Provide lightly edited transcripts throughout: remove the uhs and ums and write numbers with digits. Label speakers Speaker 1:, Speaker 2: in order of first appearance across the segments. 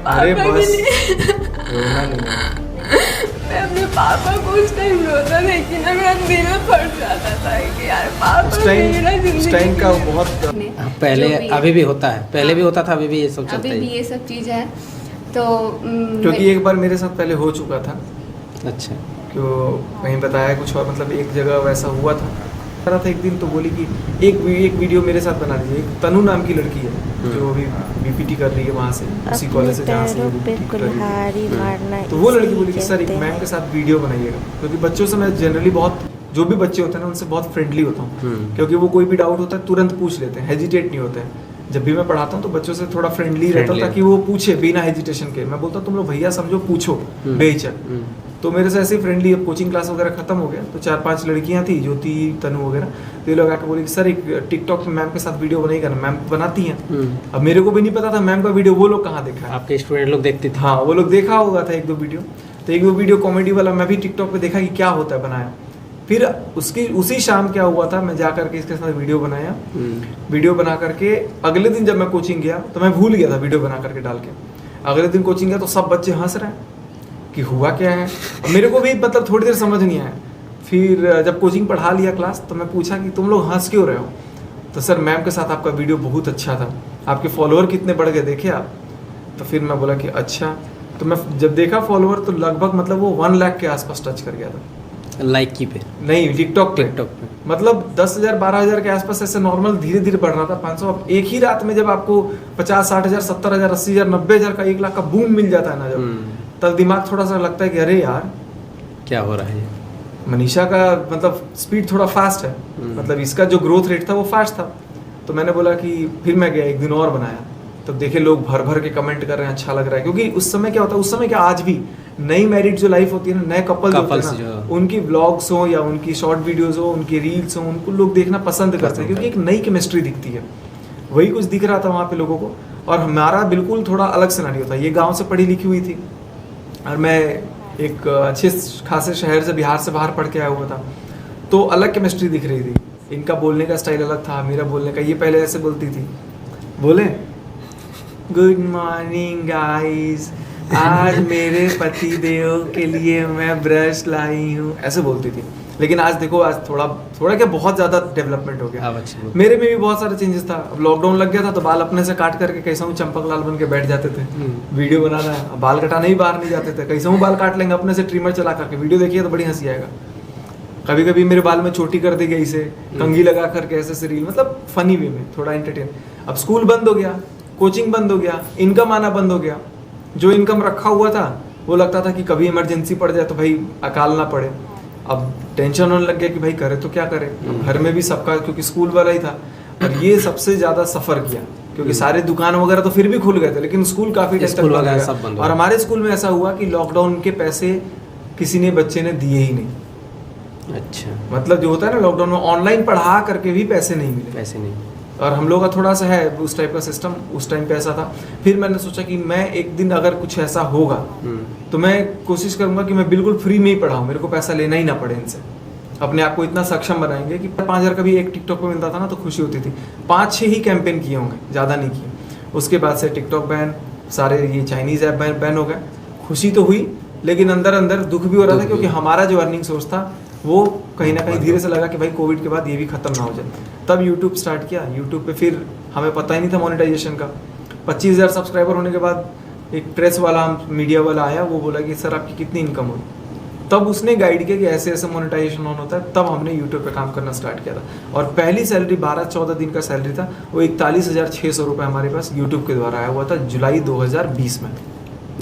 Speaker 1: अरे
Speaker 2: पापा
Speaker 1: बस
Speaker 2: के लिए
Speaker 1: रोना नहीं है।
Speaker 2: मैं अपने पापा को उस टाइम रोता नहीं कि ना मेरा दिल फट जाता था कि यार पापा
Speaker 1: उस टाइम
Speaker 2: मेरा
Speaker 1: उस टाइम का
Speaker 2: जिंदगी
Speaker 1: बहुत
Speaker 2: में
Speaker 3: पहले
Speaker 2: जो भी
Speaker 3: अभी भी होता है, पहले भी
Speaker 2: हाँ।
Speaker 3: होता था, अभी भी ये सब चलता
Speaker 2: अभी भी
Speaker 3: है।
Speaker 2: ये सब चीज़ है तो
Speaker 1: क्योंकि एक बार मेरे साथ पहले हो चुका था,
Speaker 3: अच्छा,
Speaker 1: क्यों कहीं बताया कुछ और, मतलब एक जगह वैसा हुआ था। करा था एक दिन तो बोली कि एक वीडियो मेरे साथ बना दीजिए। एक तनु नाम की लड़की है जो अभी बीपीटी कर रही है वहाँ से, उसी कॉलेज से जहाँ से ये BPT कर रही है। तो वो लड़की बोली कि सर एक मैम के साथ वीडियो बनाइएगा, क्योंकि बच्चों से मैं जनरली बहुत, जो भी बच्चे होते हैं ना उनसे बहुत फ्रेंडली होता हूँ, क्योंकि वो कोई भी डाउट होता है तुरंत पूछ लेते हैं, हेजिटेट नहीं होते हैं। जब भी मैं पढ़ाता हूँ तो बच्चों से थोड़ा फ्रेंडली रहता हूँ ताकि वो पूछे बिना हेजिटेशन के। मैं बोलता हूँ तुम लोग भैया समझो, पूछो बेहिचक। तो मेरे से ऐसे फ्रेंडली, अब कोचिंग क्लास वगैरह खत्म हो गया तो 4-5 लड़कियां थी, ज्योति, तनु वगैरह, तो ये लोग आके बोले कि सर एक टिकटॉक पे मैम के साथ वीडियो बनाइएगा ना, मैम बनाती हैं। अब मेरे को भी नहीं पता था मैम का वीडियो वो लोग कहाँ देखा है।
Speaker 3: आपके स्टूडेंट लोग देखते थे?
Speaker 1: हाँ, वो लोग देखा होगा था 1-2 वीडियो। तो 1-2 वीडियो कॉमेडी वाला मैं भी टिकटॉक पे देखा कि क्या होता है, बनाया। फिर उसी शाम क्या हुआ था, मैं जा करके इसके साथ वीडियो बनाया। वीडियो बना करके अगले दिन जब मैं कोचिंग गया तो मैं भूल गया था वीडियो बना करके डाल के। अगले दिन कोचिंग गया तो सब बच्चे हंस रहे हैं कि हुआ क्या है। मेरे को भी मतलब थोड़ी देर समझ नहीं आया। फिर जब कोचिंग पढ़ा लिया क्लास तो मैं पूछा कि तुम लोग हंस क्यों रहे हो। तो सर मैम के साथ आपका वीडियो बहुत अच्छा था, आपके फॉलोअर कितने बढ़ गए देखे आप। तो फिर मैं बोला कि अच्छा। तो मैं जब देखा फॉलोअर तो लगभग मतलब वो 1 लाख के आसपास टच कर गया था।
Speaker 3: लाइक की पे
Speaker 1: नहीं, टिकटॉक पे
Speaker 3: पे
Speaker 1: मतलब 10,000 12,000 के आसपास ऐसे नॉर्मल धीरे धीरे बढ़ रहा था। 500। अब एक ही रात में जब आपको 50-60,000 70,000 80,000 90,000 का 1 लाख का बूम मिल जाता है ना, जब तब दिमाग थोड़ा सा लगता है कि अरे यार
Speaker 3: क्या हो रहा है।
Speaker 1: मनीषा का मतलब स्पीड थोड़ा फास्ट है, मतलब इसका जो ग्रोथ रेट था वो फास्ट था। तो मैंने बोला कि फिर मैं गया एक दिन और बनाया, तब देखे लोग भर भर के कमेंट कर रहे हैं, अच्छा लग रहा है। क्योंकि उस समय क्या होता है, उस समय क्या आज भी नई मैरिड जो लाइफ होती है ना, नए कपल होते हैं ना, उनकी व्लॉग्स हो या उनकी शॉर्ट वीडियोस हो, उनकी रील्स हो, उनको लोग देखना पसंद करते हैं क्योंकि एक नई केमिस्ट्री दिखती है। वही कुछ दिख रहा था वहाँ पे लोगों को, और हमारा बिल्कुल थोड़ा अलग सिनेरियो था। ये गाँव से पढ़ी लिखी हुई थी और मैं एक अच्छे खासे शहर से, बिहार से बाहर पढ़ के आया हुआ था, तो अलग केमिस्ट्री दिख रही थी। इनका बोलने का स्टाइल अलग था, मेरा बोलने का, ये पहले ऐसे बोलती थी, बोले गुड मॉर्निंग गाइस, आज मेरे पति देव के लिए मैं ब्रश लाई हूँ, ऐसे बोलती थी। लेकिन आज देखो, आज थोड़ा क्या बहुत ज़्यादा डेवलपमेंट हो गया। मेरे में भी बहुत सारे चेंजेस था। अब लॉकडाउन लग गया था तो बाल अपने से काट करके कैसा हूँ चंपक लाल बन के बैठ जाते थे, वीडियो बनाना है। अब बाल कटाने ही बाहर नहीं जाते थे, कैसा हूँ बाल काट लेंगे अपने से ट्रिमर चला करके, वीडियो देखिए तो बड़ी हंसी आएगा। कभी कभी मेरे बाल में चोटी कर दी गई से, कंघी लगा करके ऐसे से रील, मतलब फनी वे में थोड़ा एंटरटेन। अब स्कूल बंद हो गया, कोचिंग बंद हो गया, इनकम आना बंद हो गया। जो इनकम रखा हुआ था वो लगता था कि कभी इमरजेंसी पड़ जाए तो भाई अकाल ना पड़े। अब टेंशन होने लग गया कि भाई करे तो क्या करे। घर में भी सबका, क्योंकि स्कूल वाला ही था, और ये सबसे ज्यादा सफर किया क्योंकि सारे दुकान वगैरह तो फिर भी खुल गए थे, लेकिन स्कूल काफी टाइम तक बंद गया। और हमारे स्कूल में ऐसा हुआ कि लॉकडाउन के पैसे किसी ने बच्चे ने दिए ही नहीं।
Speaker 3: अच्छा,
Speaker 1: मतलब जो होता है ना लॉकडाउन में ऑनलाइन पढ़ा करके भी पैसे नहीं मिले,
Speaker 3: पैसे नहीं।
Speaker 1: और हम लोग का थोड़ा सा है उस टाइप का सिस्टम, उस टाइम पे ऐसा था। फिर मैंने सोचा कि मैं एक दिन अगर कुछ ऐसा होगा तो मैं कोशिश करूंगा कि मैं बिल्कुल फ्री में ही पढ़ाऊं, मेरे को पैसा लेना ही ना पड़े इनसे। अपने आप को इतना सक्षम बनाएंगे कि 5,000 का भी एक टिकटॉक पे मिलता था ना तो खुशी होती थी। 5-6 ही कैंपेन किए होंगे, ज़्यादा नहीं किए। उसके बाद से टिकटॉक बैन, सारे ये चाइनीज़ ऐप बैन हो गए। खुशी तो हुई, लेकिन अंदर अंदर दुख भी हो रहा था क्योंकि हमारा जो अर्निंग सोर्स था वो कहीं ना कहीं धीरे से लगा कि भाई कोविड के बाद ये भी खत्म ना हो जाए। तब यूट्यूब स्टार्ट किया। यूट्यूब पे फिर हमें पता ही नहीं था मोनेटाइजेशन का। 25,000 सब्सक्राइबर होने के बाद एक प्रेस वाला, मीडिया वाला आया, वो बोला कि सर आपकी कितनी इनकम हुई। तब उसने गाइड किया कि ऐसे ऐसे मोनेटाइजेशन ऑन होता है। तब हमने यूट्यूब पे काम करना स्टार्ट किया था, और पहली सैलरी 12-14 दिन का सैलरी था, वो 41,600 रुपये हमारे पास यूट्यूब के द्वारा आया हुआ था जुलाई 2020 में।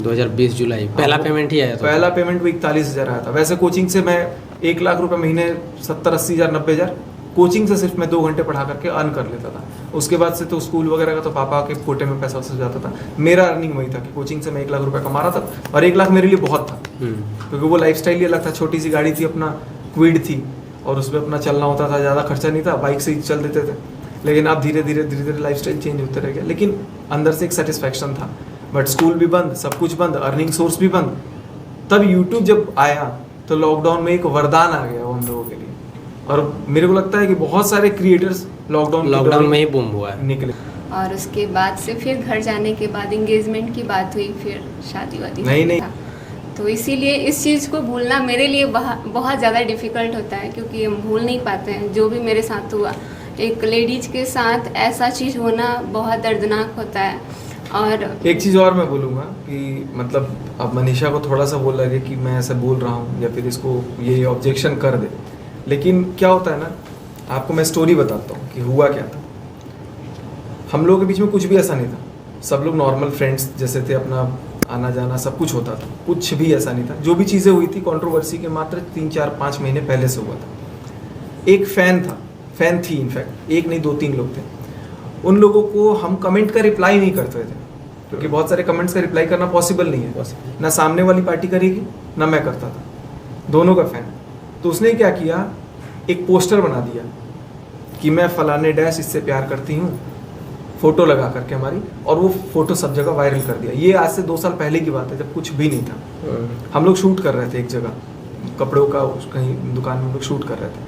Speaker 3: 2020 जुलाई पहला पेमेंट ही आया था।
Speaker 1: पहला पेमेंट वो 41,000 आया था। वैसे कोचिंग से मैं 1 लाख रुपए महीने 70-80,000 90,000 कोचिंग से सिर्फ मैं 2 घंटे पढ़ा करके अर्न कर लेता था। उसके बाद से तो स्कूल वगैरह का तो पापा के कोटे में पैसा उस जाता था। मेरा अर्निंग वही था कि कोचिंग से मैं 1 लाख रुपए कमा रहा था, और 1 लाख मेरे लिए बहुत था क्योंकि वो लाइफस्टाइल ही अलग था। छोटी सी गाड़ी थी, अपना क्विड थी, और उसमें अपना चलना होता था, ज़्यादा खर्चा नहीं था, बाइक से ही चल देते थे। लेकिन अब धीरे धीरे लाइफस्टाइल चेंज होते रह गया, लेकिन अंदर से एक सेटिस्फैक्शन था। बट स्कूल भी बंद, सब कुछ बंद, अर्निंग सोर्स भी बंद। तब यूट्यूब जब आया तो लॉकडाउन में एक वरदान आ गया वो हम लोगों के लिए, और मेरे को लगता है कि बहुत सारे क्रिएटर्स लॉकडाउन
Speaker 3: में ही बूम हुआ है।
Speaker 1: निकले।
Speaker 2: और उसके बाद से फिर घर जाने के बाद इंगेजमेंट की बात हुई, फिर शादी वादी
Speaker 1: नहीं।
Speaker 2: था। तो इसीलिए इस चीज़ को भूलना मेरे लिए बहुत ज़्यादा डिफ़िकल्ट होता है, क्योंकि हम भूल नहीं पाते हैं जो भी मेरे साथ हुआ। एक लेडीज़ के साथ ऐसा चीज़ होना बहुत दर्दनाक होता है। और
Speaker 1: एक चीज़ और मैं बोलूँगा कि मतलब अब मनीषा को थोड़ा सा वो लगे कि मैं ऐसे बोल रहा हूँ या फिर इसको ये ऑब्जेक्शन कर दे, लेकिन क्या होता है ना, आपको मैं स्टोरी बताता हूँ कि हुआ क्या था। हम लोगों के बीच में कुछ भी ऐसा नहीं था, सब लोग नॉर्मल फ्रेंड्स जैसे थे, अपना आना जाना सब कुछ होता था, कुछ भी ऐसा नहीं था। जो भी चीज़ें हुई थी कंट्रोवर्सी के मात्र 3-4-5 महीने पहले से हुआ था। एक फैन थी, इनफैक्ट एक नहीं 2-3 लोग थे। उन लोगों को हम कमेंट का रिप्लाई नहीं करते थे, क्योंकि बहुत सारे कमेंट्स का रिप्लाई करना पॉसिबल नहीं है, ना सामने वाली पार्टी करेगी ना मैं करता था, दोनों का फैन। तो उसने क्या किया, एक पोस्टर बना दिया कि मैं फलाने डैश इससे प्यार करती हूँ, फोटो लगा करके हमारी, और वो फोटो सब जगह वायरल कर दिया। ये आज से 2 साल पहले की बात है, जब कुछ भी नहीं था। हम लोग शूट कर रहे थे एक जगह, कपड़ों का कहीं दुकान में हम लोग शूट कर रहे थे।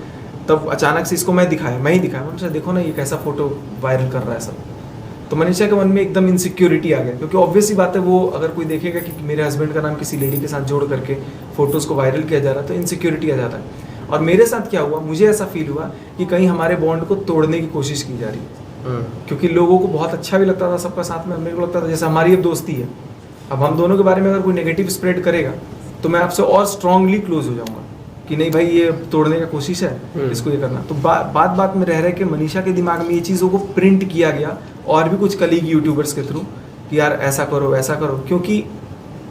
Speaker 1: तब अचानक से इसको मैं ही दिखाया, मैंने देखो ना ये कैसा फोटो वायरल कर रहा है सब। तो मनीषा के मन में एकदम इनसिक्योरिटी आ गया, क्योंकि ऑब्वियस ही बात है, वो अगर कोई देखेगा कि मेरे हस्बैंड का नाम किसी लेडी के साथ जोड़ करके फोटोज़ को वायरल किया जा रहा है, तो इनसिक्योरिटी आ जाता है। और मेरे साथ क्या हुआ, मुझे ऐसा फील हुआ कि कहीं हमारे बॉन्ड को तोड़ने की कोशिश की जा रही है, क्योंकि लोगों को बहुत अच्छा भी लगता था सबका साथ में। मेरे को लगता था जैसे हमारी अब दोस्ती है, अब हम दोनों के बारे में अगर कोई नेगेटिव स्प्रेड करेगा तो मैं आपसे और स्ट्रांगली क्लोज हो जाऊंगा कि नहीं भाई ये तोड़ने का कोशिश है, इसको ये करना। तो बात में रह के मनीषा के दिमाग में ये चीज़ों को प्रिंट किया गया, और भी कुछ कलीग यूट्यूबर्स के थ्रू, कि यार ऐसा करो ऐसा करो, क्योंकि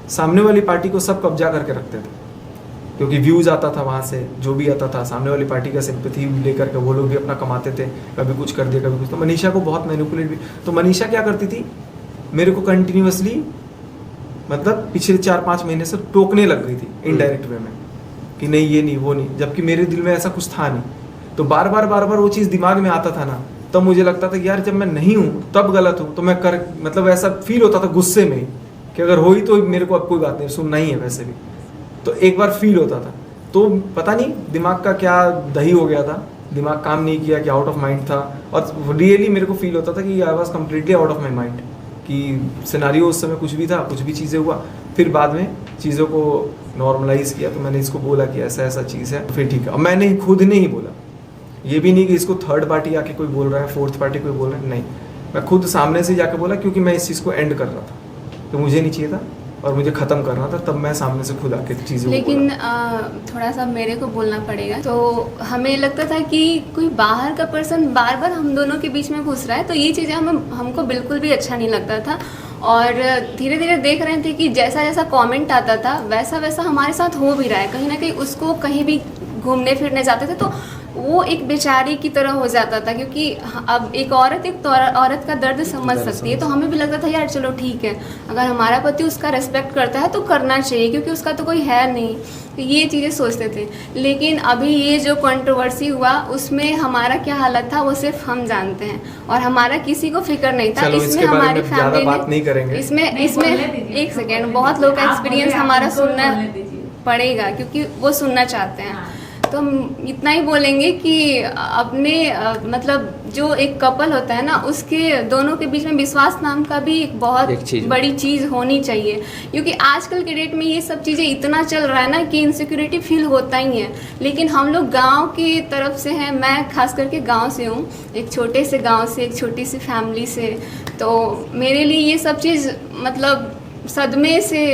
Speaker 1: सामने वाली पार्टी को सब कब्जा करके रखते थे, क्योंकि व्यूज़ आता था वहाँ से, जो भी आता था सामने वाली पार्टी का सिंपैथी लेकर के वो लोग भी अपना कमाते थे, कभी कुछ कर दिया कभी कुछ। तो मनीषा को बहुत मैनिपुलेट भी, तो मनीषा क्या करती थी, मेरे को कंटिन्यूअसली मतलब पिछले 4-5 महीने से टोकने लग गई थी इनडायरेक्ट वे में, कि नहीं ये नहीं वो नहीं, जबकि मेरे दिल में ऐसा कुछ था नहीं। तो बार बार वो चीज़ दिमाग में आता था ना, तब मुझे लगता था कि यार जब मैं नहीं हूँ तब गलत हूँ, तो मैं कर मतलब ऐसा फील होता था गुस्से में कि अगर हो ही तो मेरे को अब कोई बात नहीं, सुनना ही है वैसे भी। तो एक बार फील होता था, तो पता नहीं दिमाग का क्या दही हो गया था, दिमाग काम नहीं किया कि आउट ऑफ माइंड था। और रियली मेरे को फील होता था कि I was completely out of my mind, कि सिनारियो उस समय कुछ भी था, कुछ भी चीज़ें हुआ। फिर बाद में चीज़ों को नॉर्मलाइज किया, तो मैंने इसको बोला कि ऐसा ऐसा चीज़ है, फिर ठीक है। और मैंने खुद ने ही बोला, ये भी नहीं कि इसको थर्ड पार्टी आके कोई बोल रहा है, फोर्थ पार्टी कोई बोल रहा है, नहीं, मैं खुद सामने से जाके बोला, क्योंकि मैं इस चीज़ को एंड कर रहा था, तो मुझे नहीं चाहिए था और मुझे ख़त्म करना था, तब मैं सामने से खुद आके चीज़ें।
Speaker 2: लेकिन थोड़ा सा मेरे को बोलना पड़ेगा। तो हमें लगता था कि कोई बाहर का पर्सन बार बार हम दोनों के बीच में घुस रहा है, तो ये चीज़ें हमको बिल्कुल भी अच्छा नहीं लगता था। और धीरे धीरे देख रहे थे कि जैसा जैसा कमेंट आता था वैसा वैसा हमारे साथ हो भी रहा है। कहीं ना कहीं उसको कहीं भी घूमने फिरने जाते थे तो वो एक बेचारी की तरह हो जाता था, क्योंकि अब एक औरत का दर्द समझ सकती है। तो हमें भी लगता था यार चलो ठीक है, अगर हमारा पति उसका रेस्पेक्ट करता है तो करना चाहिए, क्योंकि उसका तो कोई है नहीं। तो ये चीज़ें सोचते थे। लेकिन अभी ये जो कंट्रोवर्सी हुआ उसमें हमारा क्या हालत था वो सिर्फ हम जानते हैं, और हमारा किसी को फिक्र नहीं था। इसमें हमारी फैमिली ने इसमें एक सेकेंड, बहुत लोग का एक्सपीरियंस हमारा सुनना पड़ेगा, क्योंकि वो सुनना चाहते हैं। तो हम इतना ही बोलेंगे कि अपने मतलब जो एक कपल होता है ना, उसके दोनों के बीच में विश्वास नाम का भी एक बहुत बड़ी चीज़ होनी चाहिए, क्योंकि आजकल के डेट में ये सब चीज़ें इतना चल रहा है ना कि इनसिक्योरिटी फील होता ही है। लेकिन हम लोग गांव की तरफ से हैं, मैं खास करके गांव से हूँ, एक छोटे से गांव से, एक छोटी सी फैमिली से। तो मेरे लिए ये सब चीज़ मतलब सदमे से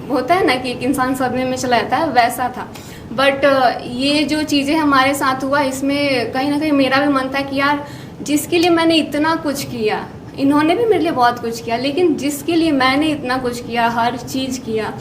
Speaker 2: होता है ना कि एक इंसान सदमे में चला जाता है, वैसा था। बट ये जो चीज़ें हमारे साथ हुआ, इसमें कहीं ना कहीं मेरा भी मन था कि यार जिसके लिए मैंने इतना कुछ किया, इन्होंने भी मेरे लिए बहुत कुछ किया, लेकिन जिसके लिए मैंने इतना कुछ किया, हर चीज़ किया,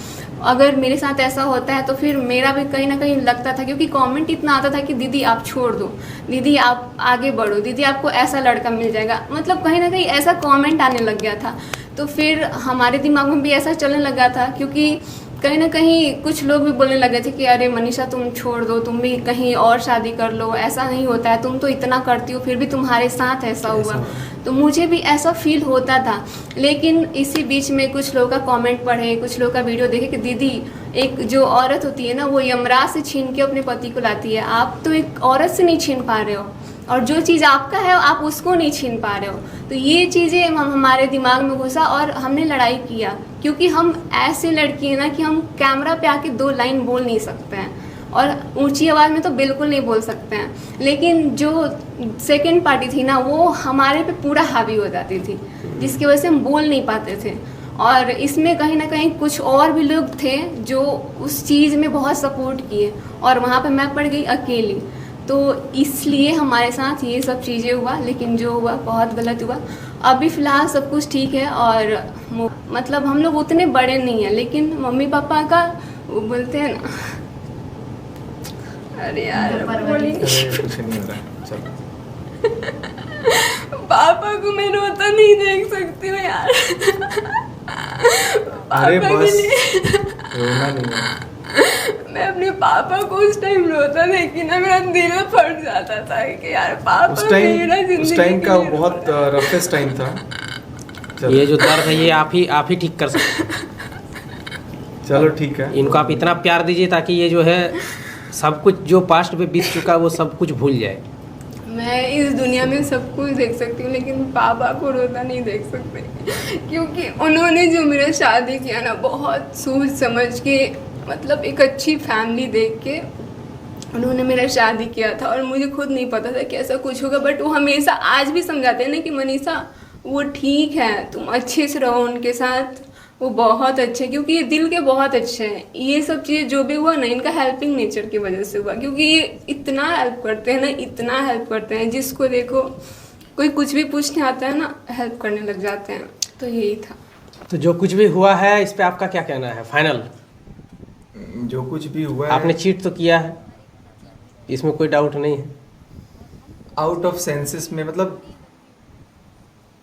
Speaker 2: अगर मेरे साथ ऐसा होता है तो फिर मेरा भी कहीं ना कहीं लगता था। क्योंकि कमेंट इतना आता था कि दीदी आप छोड़ दो, दीदी आप आगे बढ़ो, दीदी आपको ऐसा लड़का मिल जाएगा, मतलब कहीं ना कहीं ऐसा कमेंट आने लग गया था। तो फिर हमारे दिमाग में भी ऐसा चलने लगा था, क्योंकि कहीं ना कहीं कुछ लोग भी बोलने लगे थे कि अरे मनीषा तुम छोड़ दो, तुम भी कहीं और शादी कर लो, ऐसा नहीं होता है, तुम तो इतना करती हो फिर भी तुम्हारे साथ ऐसा हुआ। तो मुझे भी ऐसा फील होता था। लेकिन इसी बीच में कुछ लोगों का कमेंट पढ़े, कुछ लोगों का वीडियो देखे कि दीदी एक जो औरत होती है ना वो यमराज से छीन के अपने पति को लाती है, आप तो एक औरत से नहीं छीन पा रहे हो, और जो चीज़ आपका है आप उसको नहीं छीन पा रहे हो। तो ये चीज़ें हमारे दिमाग में घुसा और हमने लड़ाई किया, क्योंकि हम ऐसे लड़की हैं ना कि हम कैमरा पे आके 2 लाइन बोल नहीं सकते हैं और ऊंची आवाज़ में तो बिल्कुल नहीं बोल सकते हैं। लेकिन जो सेकंड पार्टी थी ना, वो हमारे पे पूरा हावी हो जाती थी, जिसकी वजह से हम बोल नहीं पाते थे। और इसमें कहीं ना कहीं कुछ और भी लोग थे जो उस चीज़ में बहुत सपोर्ट किए, और वहाँ पे मैं पड़ गई अकेली। तो इसलिए हमारे साथ ये सब चीज़ें हुआ, लेकिन जो हुआ बहुत गलत हुआ। अभी फ़िलहाल सब कुछ ठीक है, और मतलब हम लोग उतने बड़े नहीं हैं, लेकिन मम्मी पापा का वो बोलते हैं ना, अरे यार बोली
Speaker 1: कुछ नहीं हो रहा है, चलो।
Speaker 2: पापा को मैं रोता नहीं देख सकती हूँ यार।
Speaker 1: अरे
Speaker 2: पापा के
Speaker 1: बस
Speaker 2: लिए
Speaker 1: रोना नहीं है।
Speaker 2: मैं अपने पापा को उस टाइम रोता देखी ना, मेरा दिल फट जाता था कि यार पापा
Speaker 1: उस
Speaker 2: मेरा
Speaker 1: टाइम
Speaker 2: जिंदगी
Speaker 1: का
Speaker 2: के लिए
Speaker 1: बहुत
Speaker 2: रोता है।
Speaker 1: रफेस्ट टाइम था। चलो,
Speaker 3: ये जो दर्द है ये आप ही ठीक कर सकते हैं।
Speaker 1: चलो ठीक है।
Speaker 3: इनको आप इतना प्यार दीजिए ताकि ये जो है सब कुछ जो पास्ट में बीत चुका है वो सब कुछ भूल जाए।
Speaker 2: मैं इस दुनिया में सब कुछ देख सकती हूँ, लेकिन पापा को रोता नहीं देख सकते, क्योंकि उन्होंने जो मेरा शादी किया ना, बहुत सोच समझ के, मतलब एक अच्छी फैमिली देख के उन्होंने मेरा शादी किया था। और मुझे खुद नहीं पता था कि ऐसा कुछ होगा, बट वो हमेशा आज भी समझाते हैं ना कि मनीषा वो ठीक है, तुम अच्छे से रहो उनके साथ, वो बहुत अच्छे, क्योंकि ये दिल के बहुत अच्छे हैं। ये सब चीज़ जो भी हुआ ना, इनका हेल्पिंग नेचर की वजह से हुआ, क्योंकि ये इतना हेल्प करते हैं ना, इतना हेल्प करते हैं, जिसको देखो कोई कुछ भी पूछने आता है ना, हेल्प करने लग जाते हैं। तो यही था।
Speaker 3: तो जो कुछ भी हुआ है इस पे आपका क्या कहना है फाइनल?
Speaker 1: जो कुछ भी हुआ है,
Speaker 3: आपने चीट तो किया है, इसमें कोई डाउट नहीं है।
Speaker 1: आउट ऑफ सेंसेस में, मतलब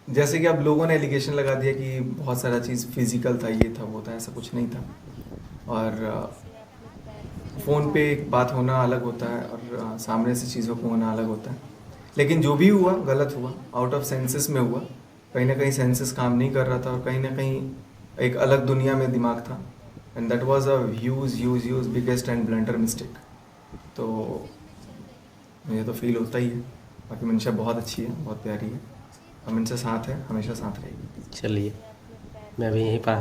Speaker 1: जैसे कि अब लोगों ने एलिगेशन लगा दिया कि बहुत सारा चीज़ फिजिकल था, ये था वो था, ऐसा कुछ नहीं था। और फ़ोन पे एक बात होना अलग होता है और सामने से चीज़ों को होना अलग होता है। लेकिन जो भी हुआ गलत हुआ, आउट ऑफ सेंसेस में हुआ। कहीं ना कहीं सेंसेस काम नहीं कर रहा था और कहीं ना कहीं एक अलग दुनिया में दिमाग था, and that was a huge biggest and blunder mistake. तो मुझे तो फील होता ही है। बाकी मनीषा बहुत अच्छी है, बहुत प्यारी है, हम इनसे साथ है, हमेशा साथ रहेगी।
Speaker 3: चलिए मैं भी यहीं पर